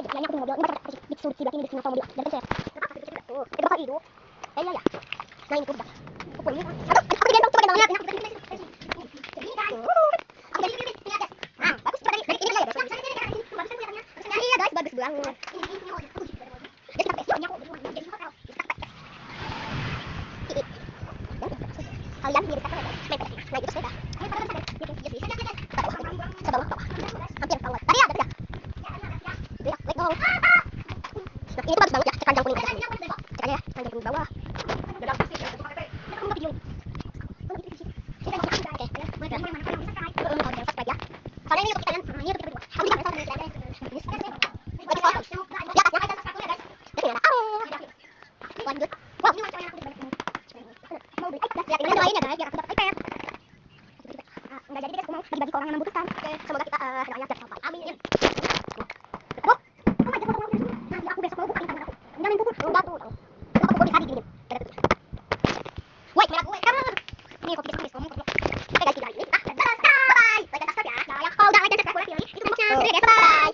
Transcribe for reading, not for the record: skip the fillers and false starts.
Bilangnya aku punya mobil. Ini pacar disuruh sebelah sini disuruh mobil. Dan saya. Apa itu tuh? Itu bakal hidup. Ya. Nah ini tuh sudah. Aku ini kan. Aku gendong coba gendong. Aku jadi ah, bagus coba dari ini aja. Iya guys, bagus banget. Kalian mirip apa ya? Nah itu sepeda. Ke bawah. Hampir ke bawah. Tadi ada tidak? Itu ya, let go. Nah ini tuh bagus banget ya, cek kandang kuning. Cek aja ya, kandang kuning bawah. Soalnya ini YouTube kalian, ini YouTube kedua. Aku juga nggak tahu nih. Lanjut. Wow. Mau beli iPad. Lihat ini lainnya guys, biar aku dapat iPad. Nggak jadi deh, aku mau bagi-bagi ke orang yang membutuhkan. Oke, semoga kita ada ayat dari Allah. Amin. Aduh. Oh my God, nanti aku besok mau buka internet aku. Jangan pukul. Enggak tuh.